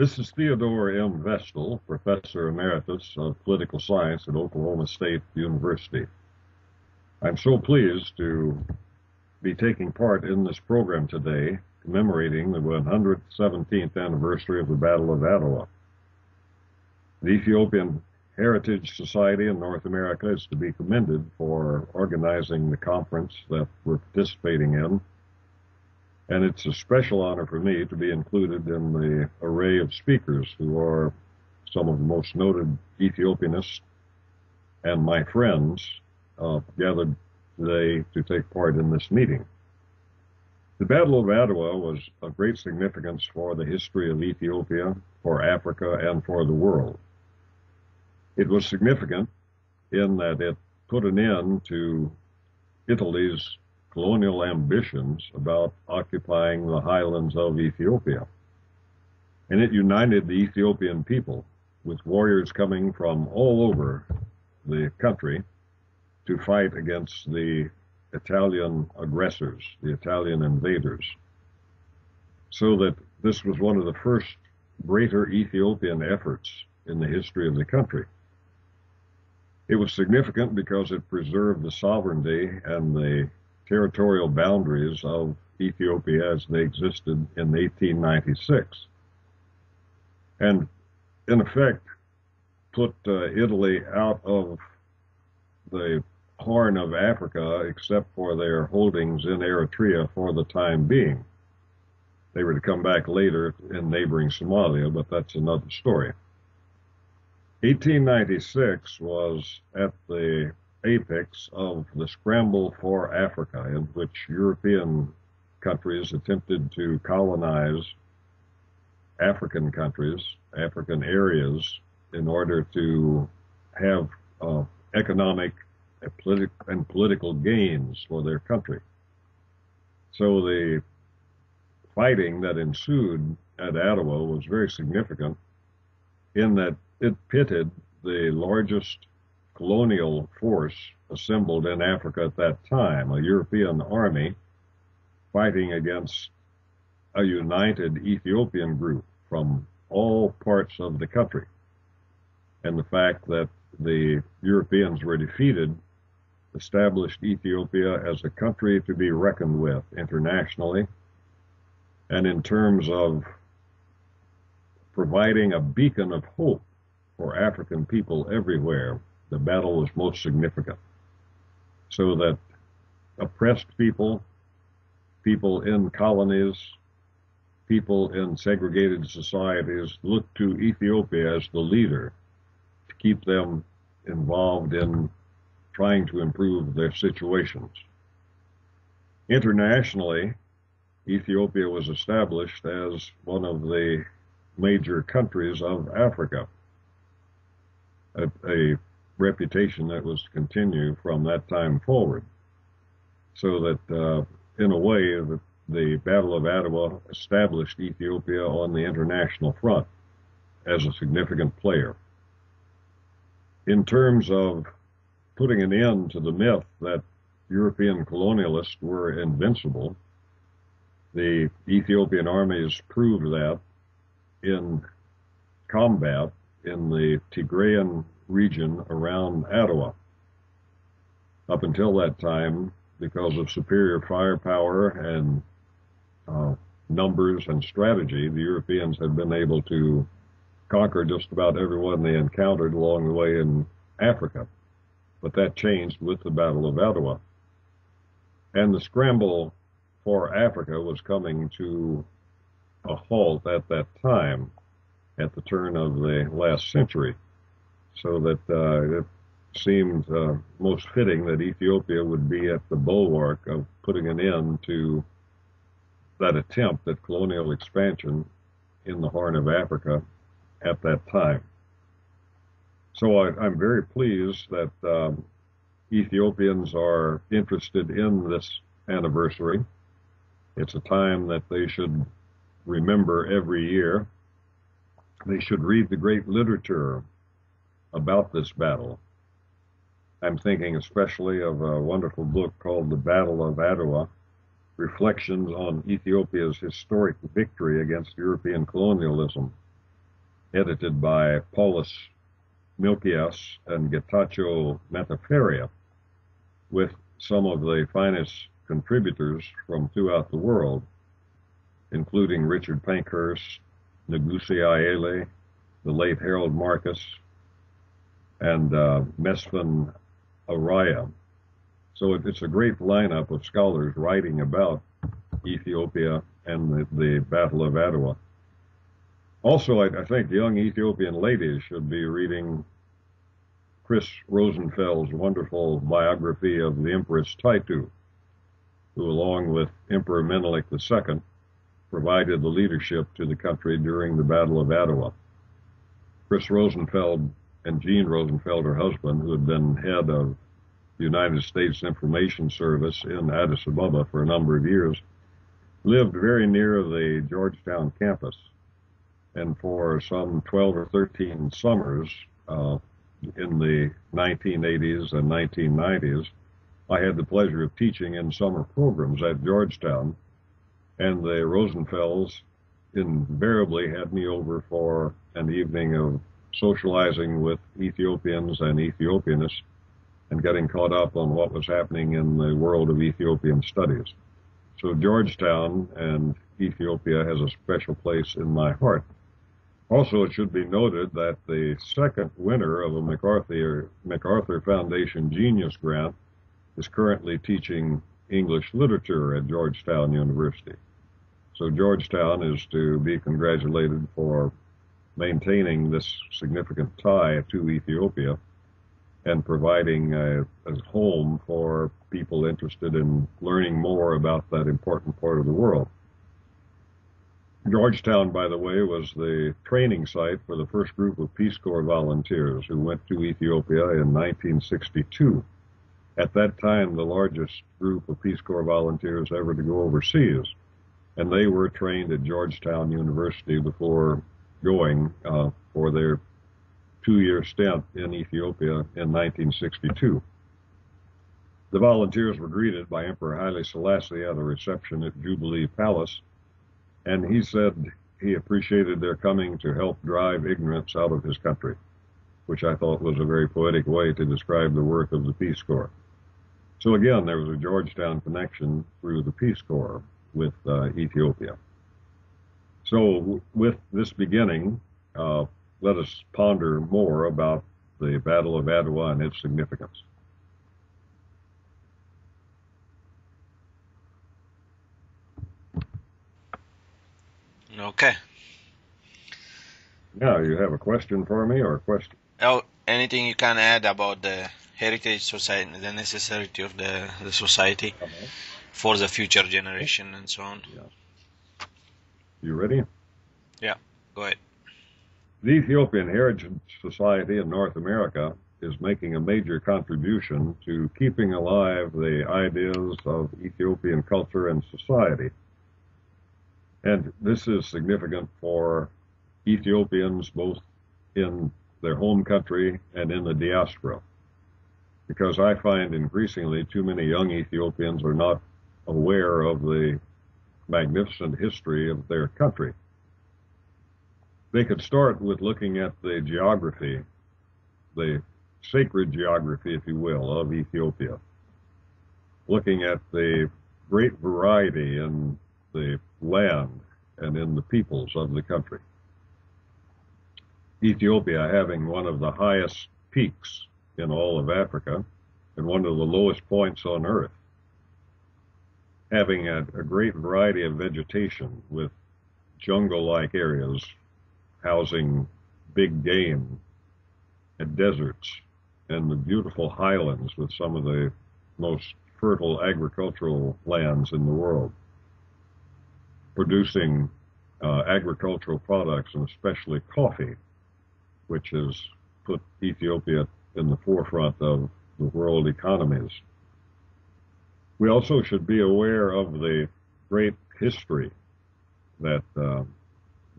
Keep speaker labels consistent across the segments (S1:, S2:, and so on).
S1: This is Theodor M. Vestal, Professor Emeritus of Political Science at Oklahoma State University. I'm so pleased to be taking part in this program today, commemorating the 117th anniversary of the Battle of Adwa. The Ethiopian Heritage Society in North America is to be commended for organizing the conference that we're participating in. And it's a special honor for me to be included in the array of speakers who are some of the most noted Ethiopianists and my friends gathered today to take part in this meeting. The Battle of Adwa was of great significance for the history of Ethiopia, for Africa, and for the world. It was significant in that it put an end to Italy's colonial ambitions about occupying the highlands of Ethiopia. And it united the Ethiopian people, with warriors coming from all over the country to fight against the Italian aggressors, the Italian invaders. So that this was one of the first greater Ethiopian efforts in the history of the country. It was significant because it preserved the sovereignty and the territorial boundaries of Ethiopia as they existed in 1896. And in effect, put Italy out of the Horn of Africa, except for their holdings in Eritrea for the time being. They were to come back later in neighboring Somalia, but that's another story. 1896 was at the apex of the scramble for Africa, in which European countries attempted to colonize African countries, African areas, in order to have economic and political gains for their country. So the fighting that ensued at Adwa was very significant in that it pitted the largest colonial force assembled in Africa at that time, a European army fighting against a united Ethiopian group from all parts of the country. And the fact that the Europeans were defeated established Ethiopia as a country to be reckoned with internationally, and in terms of providing a beacon of hope for African people everywhere, the battle was most significant. So that oppressed people, people in colonies, people in segregated societies looked to Ethiopia as the leader to keep them involved in trying to improve their situations. Internationally, Ethiopia was established as one of the major countries of Africa, a reputation that was to continue from that time forward. So that, in a way, the Battle of Adwa established Ethiopia on the international front as a significant player. In terms of putting an end to the myth that European colonialists were invincible, the Ethiopian armies proved that in combat in the Tigrayan region around Adwa. Up until that time, because of superior firepower and numbers and strategy, the Europeans had been able to conquer just about everyone they encountered along the way in Africa. But that changed with the Battle of Adwa. And the scramble for Africa was coming to a halt at that time, at the turn of the last century. So that it seemed most fitting that Ethiopia would be at the bulwark of putting an end to that attempt at colonial expansion in the Horn of Africa at that time. So I'm very pleased that Ethiopians are interested in this anniversary. It's a time that they should remember every year. They should read the great literature about this battle. I'm thinking especially of a wonderful book called The Battle of Adwa, Reflections on Ethiopia's Historic Victory Against European Colonialism, edited by Paulus Milkias and Getachew Metaferia, with some of the finest contributors from throughout the world, including Richard Pankhurst, Negusi Ayele, the late Harold Marcus, and Mesfin Araya. So it's a great lineup of scholars writing about Ethiopia and the Battle of Adwa. Also, I think young Ethiopian ladies should be reading Chris Rosenfeld's wonderful biography of the Empress Taitu, who, along with Emperor Menelik II, provided the leadership to the country during the Battle of Adwa. Chris Rosenfeld and Jean Rosenfeld, her husband, who had been head of the United States Information Service in Addis Ababa for a number of years, lived very near the Georgetown campus. And for some 12 or 13 summers in the 1980s and 1990s, I had the pleasure of teaching in summer programs at Georgetown, and the Rosenfelds invariably had me over for an evening of socializing with Ethiopians and Ethiopianists and getting caught up on what was happening in the world of Ethiopian studies. So Georgetown and Ethiopia has a special place in my heart. Also, it should be noted that the second winner of a MacArthur Foundation Genius Grant is currently teaching English literature at Georgetown University. So Georgetown is to be congratulated for maintaining this significant tie to Ethiopia and providing a home for people interested in learning more about that important part of the world. Georgetown, by the way, was the training site for the first group of Peace Corps volunteers who went to Ethiopia in 1962. At that time, the largest group of Peace Corps volunteers ever to go overseas, and they were trained at Georgetown University before going for their 2-year stint in Ethiopia in 1962. The volunteers were greeted by Emperor Haile Selassie at a reception at Jubilee Palace, and he said he appreciated their coming to help drive ignorance out of his country, which I thought was a very poetic way to describe the work of the Peace Corps. So again, there was a Georgetown connection through the Peace Corps with Ethiopia. So with this beginning, let us ponder more about the Battle of Adwa and its significance.
S2: Okay.
S1: Now, you have a question for me or a question?
S2: Oh, anything you can add about the heritage society, the necessity of the society for the future generation and so on?
S1: Yeah. You ready?
S2: Yeah, go ahead.
S1: The Ethiopian Heritage Society in North America is making a major contribution to keeping alive the ideas of Ethiopian culture and society. And this is significant for Ethiopians both in their home country and in the diaspora, because I find increasingly too many young Ethiopians are not aware of the magnificent history of their country. They could start with looking at the geography, the sacred geography, if you will, of Ethiopia, looking at the great variety in the land and in the peoples of the country. Ethiopia having one of the highest peaks in all of Africa and one of the lowest points on earth, having a great variety of vegetation with jungle-like areas housing big game and deserts, and the beautiful highlands with some of the most fertile agricultural lands in the world, producing agricultural products and especially coffee, which has put Ethiopia in the forefront of the world economies. We also should be aware of the great history that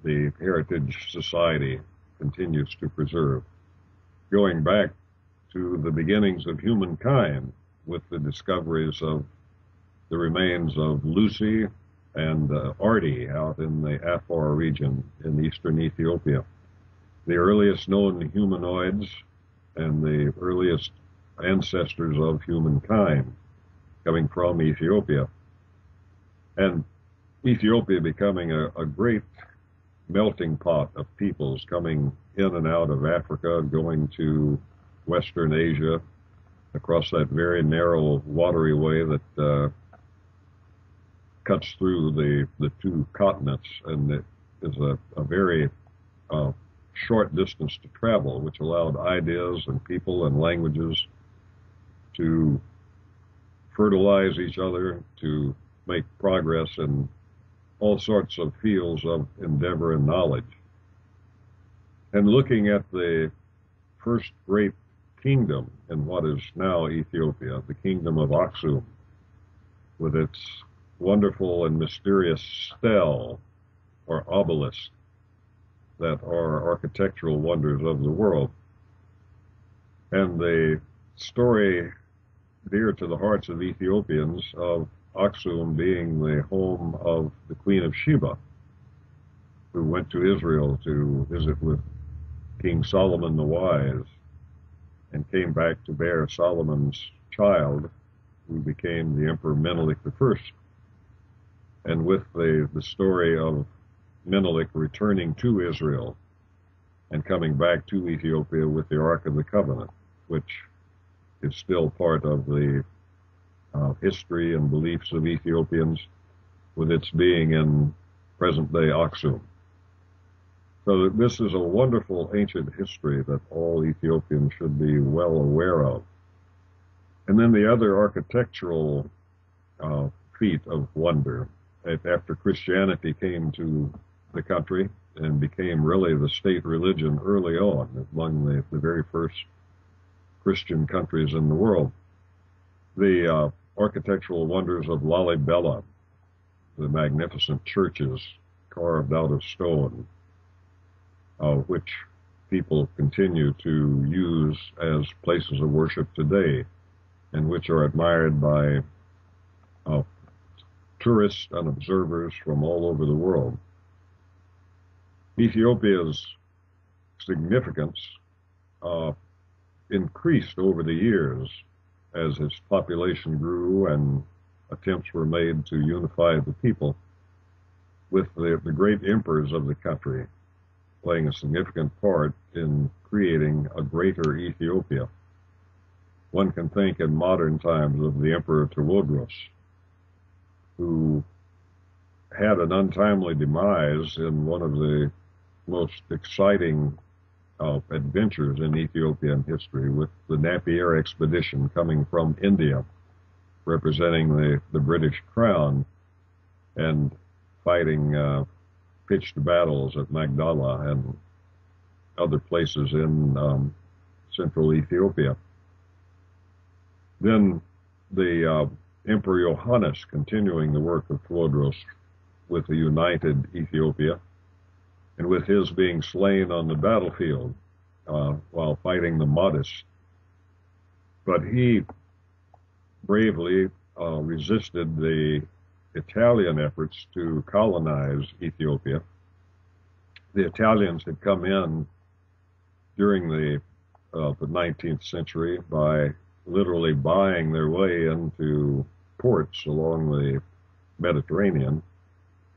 S1: the Heritage Society continues to preserve, going back to the beginnings of humankind with the discoveries of the remains of Lucy and Ardi out in the Afar region in eastern Ethiopia, the earliest known humanoids and the earliest ancestors of humankind coming from Ethiopia. And Ethiopia becoming a great melting pot of peoples coming in and out of Africa, going to Western Asia, across that very narrow watery way that cuts through the two continents, and it is a very short distance to travel, which allowed ideas and people and languages to fertilize each other, to make progress in all sorts of fields of endeavor and knowledge. And looking at the first great kingdom in what is now Ethiopia, the kingdom of Aksum, with its wonderful and mysterious stele or obelisk that are architectural wonders of the world. And the story dear to the hearts of Ethiopians of Aksum being the home of the Queen of Sheba, who went to Israel to visit with King Solomon the Wise, and came back to bear Solomon's child, who became the Emperor Menelik I. And with the story of Menelik returning to Israel and coming back to Ethiopia with the Ark of the Covenant, which is still part of the history and beliefs of Ethiopians, with its being in present-day Aksum. So this is a wonderful ancient history that all Ethiopians should be well aware of. And then the other architectural feat of wonder, after Christianity came to the country and became really the state religion early on, among the very first Christian countries in the world, the architectural wonders of Lalibela, the magnificent churches carved out of stone, which people continue to use as places of worship today, and which are admired by tourists and observers from all over the world. Ethiopia's significance increased over the years as its population grew and attempts were made to unify the people, with the great emperors of the country playing a significant part in creating a greater Ethiopia. One can think in modern times of the Emperor Theodros, who had an untimely demise in one of the most exciting adventures in Ethiopian history, with the Napier expedition coming from India, representing the British Crown, and fighting pitched battles at Magdala and other places in central Ethiopia. Then the Emperor Johannes continuing the work of Theodros with a united Ethiopia, and with his being slain on the battlefield while fighting the Mahdists. But he bravely resisted the Italian efforts to colonize Ethiopia. The Italians had come in during the 19th century by literally buying their way into ports along the Mediterranean,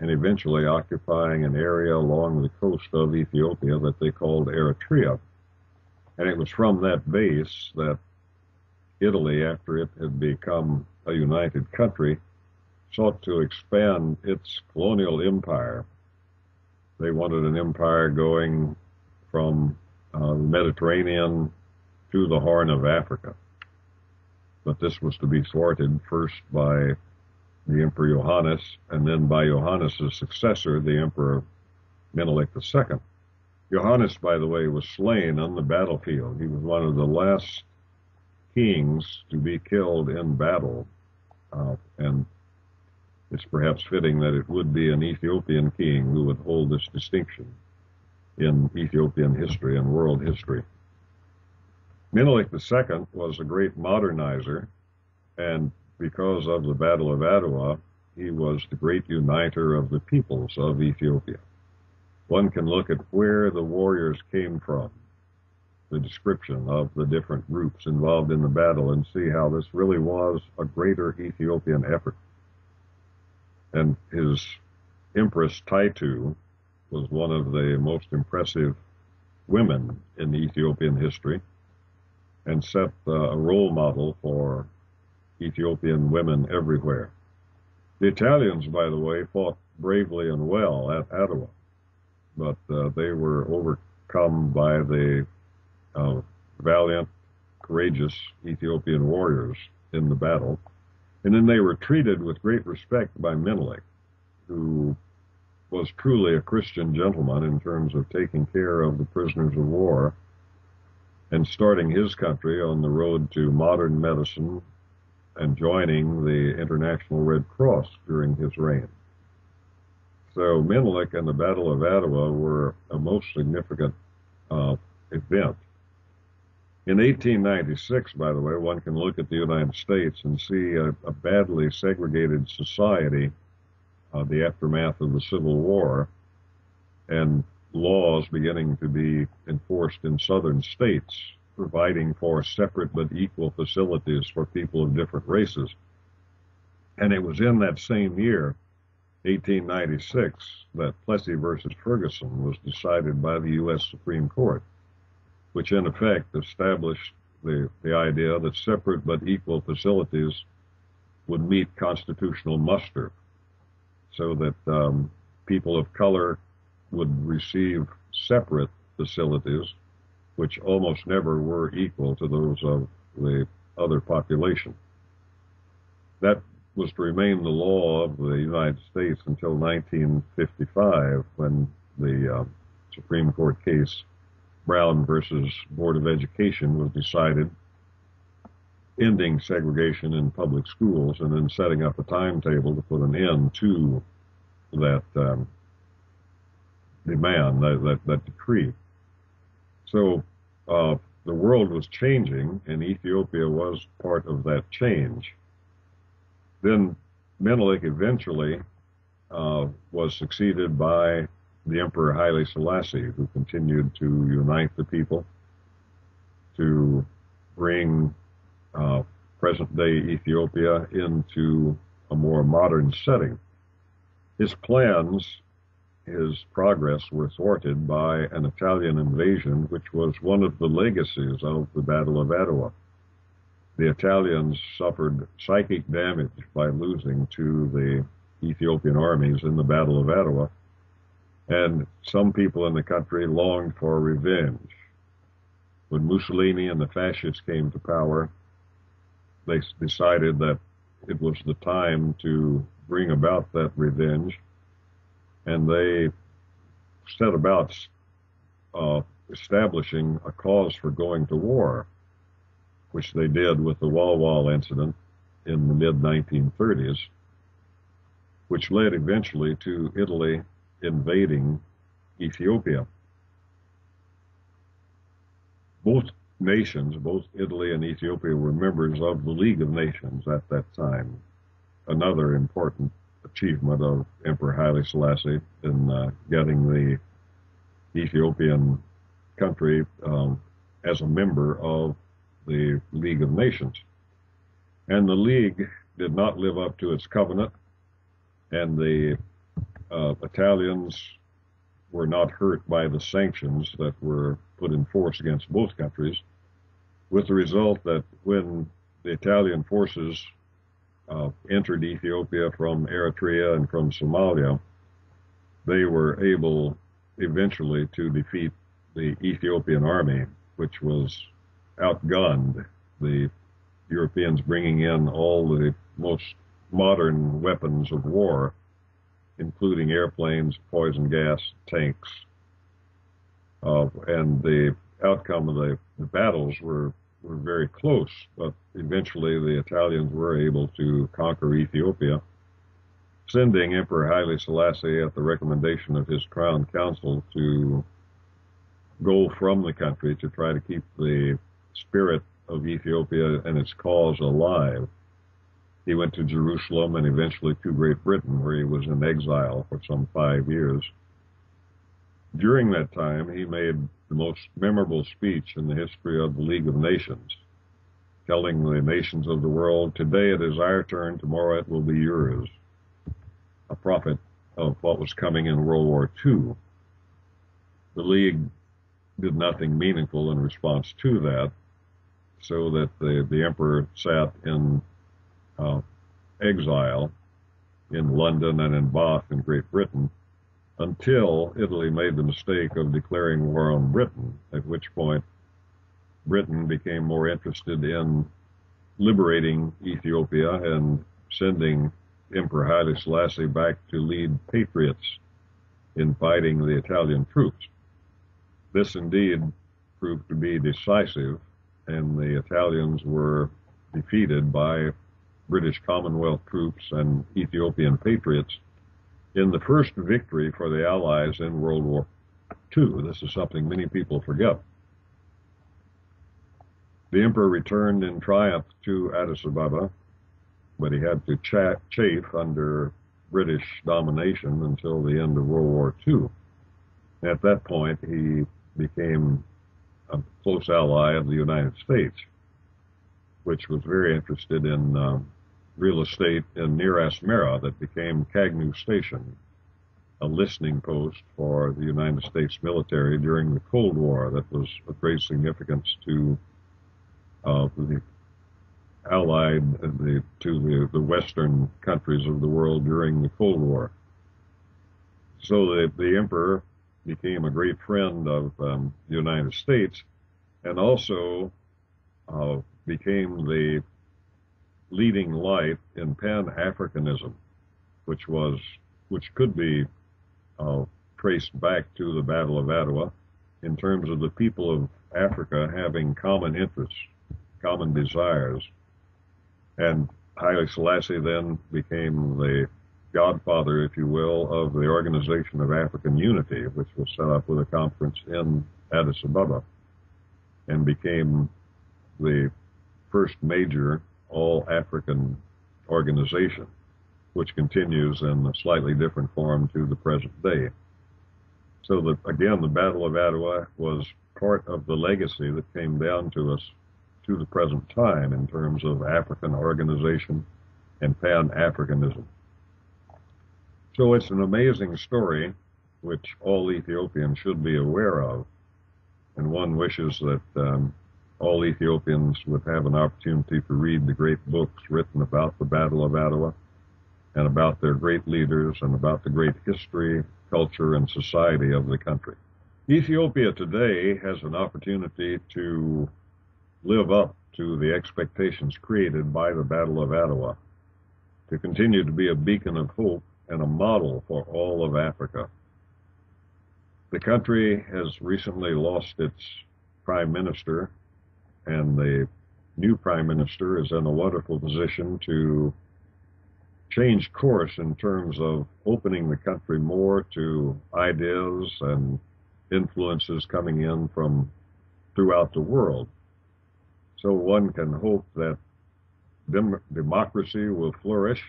S1: and eventually occupying an area along the coast of Ethiopia that they called Eritrea. And it was from that base that Italy, after it had become a united country, sought to expand its colonial empire. They wanted an empire going from the Mediterranean to the Horn of Africa. But this was to be thwarted first by the Emperor Johannes, and then by Johannes' successor, the Emperor Menelik II. Johannes, by the way, was slain on the battlefield. He was one of the last kings to be killed in battle, and it's perhaps fitting that it would be an Ethiopian king who would hold this distinction in Ethiopian history and world history. Menelik II was a great modernizer, and because of the Battle of Adwa, he was the great uniter of the peoples of Ethiopia. one can look at where the warriors came from, the description of the different groups involved in the battle, and see how this really was a greater Ethiopian effort. And his Empress Taitu was one of the most impressive women in Ethiopian history and set a role model for Ethiopian women everywhere. The Italians, by the way, fought bravely and well at Adwa, but they were overcome by the valiant, courageous Ethiopian warriors in the battle. And then they were treated with great respect by Menelik, who was truly a Christian gentleman in terms of taking care of the prisoners of war and starting his country on the road to modern medicine and joining the International Red Cross during his reign. So Menelik and the Battle of Adwa were a most significant event. In 1896, by the way, one can look at the United States and see a badly segregated society, the aftermath of the Civil War, and laws beginning to be enforced in southern states, providing for separate but equal facilities for people of different races. And it was in that same year, 1896, that Plessy versus Ferguson was decided by the U.S. Supreme Court, which in effect established the idea that separate but equal facilities would meet constitutional muster, so that people of color would receive separate facilities, which almost never were equal to those of the other population. That was to remain the law of the United States until 1955, when the Supreme Court case Brown versus Board of Education was decided, ending segregation in public schools and then setting up a timetable to put an end to that demand, that decree. So the world was changing, and Ethiopia was part of that change. Then Menelik eventually was succeeded by the Emperor Haile Selassie, who continued to unite the people, to bring present-day Ethiopia into a more modern setting. His plans, his progress, were thwarted by an Italian invasion, which was one of the legacies of the Battle of Adwa. The Italians suffered psychic damage by losing to the Ethiopian armies in the Battle of Adwa, and some people in the country longed for revenge. When Mussolini and the fascists came to power, they decided that it was the time to bring about that revenge, and they set about establishing a cause for going to war, which they did with the Wall Wall incident in the mid-1930s, which led eventually to Italy invading Ethiopia. Both nations, both Italy and Ethiopia, were members of the League of Nations at that time, another important achievement of Emperor Haile Selassie in getting the Ethiopian country as a member of the League of Nations. And the League did not live up to its covenant, and the Italians were not hurt by the sanctions that were put in force against both countries, with the result that when the Italian forces entered Ethiopia from Eritrea and from Somalia, they were able eventually to defeat the Ethiopian army, which was outgunned, the Europeans bringing in all the most modern weapons of war, including airplanes, poison gas, tanks. And the outcome of the battles were very close, but eventually the Italians were able to conquer Ethiopia, sending Emperor Haile Selassie, at the recommendation of his Crown Council, to go from the country to try to keep the spirit of Ethiopia and its cause alive. He went to Jerusalem and eventually to Great Britain, where he was in exile for some 5 years. During that time, he made the most memorable speech in the history of the League of Nations, telling the nations of the world, today it is our turn, tomorrow it will be yours, a prophet of what was coming in World War II. The League did nothing meaningful in response to that, so that the emperor sat in exile in London and in Bath in Great Britain until Italy made the mistake of declaring war on Britain, at which point Britain became more interested in liberating Ethiopia and sending Emperor Haile Selassie back to lead patriots in fighting the Italian troops. This indeed proved to be decisive, and the Italians were defeated by British Commonwealth troops and Ethiopian patriots in the first victory for the Allies in World War II. This is something many people forget. The emperor returned in triumph to Addis Ababa, but he had to chafe under British domination until the end of World War II. At that point, he became a close ally of the United States, which was very interested in real estate near Asmara that became Cagnew Station, a listening post for the United States military during the Cold War that was of great significance to the Allied to the Western countries of the world during the Cold War. So the emperor became a great friend of the United States, and also became the leading light in Pan-Africanism, which could be traced back to the Battle of Adwa in terms of the people of Africa having common interests, common desires. And Haile Selassie then became the godfather, if you will, of the Organization of African Unity, which was set up with a conference in Addis Ababa, and became the first major all-African organization, which continues in a slightly different form to the present day. So again, the Battle of Adwa was part of the legacy that came down to us to the present time in terms of African organization and Pan-Africanism. So it's an amazing story which all Ethiopians should be aware of, and one wishes that all Ethiopians would have an opportunity to read the great books written about the Battle of Adwa and about their great leaders and about the great history, culture, and society of the country. Ethiopia today has an opportunity to live up to the expectations created by the Battle of Adwa, to continue to be a beacon of hope and a model for all of Africa. The country has recently lost its prime minister, and the new prime minister is in a wonderful position to change course in terms of opening the country more to ideas and influences coming in from throughout the world. So one can hope that democracy will flourish,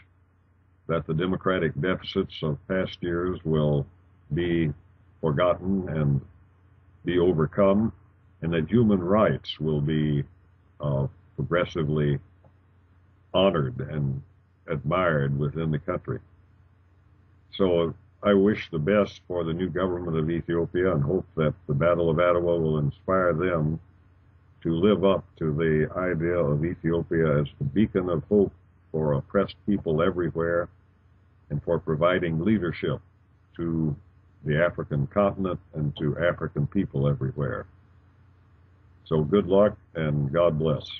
S1: that the democratic deficits of past years will be forgotten and be overcome, and that human rights will be progressively honored and admired within the country. So I wish the best for the new government of Ethiopia and hope that the Battle of Adwa will inspire them to live up to the idea of Ethiopia as the beacon of hope for oppressed people everywhere and for providing leadership to the African continent and to African people everywhere. So good luck and God bless.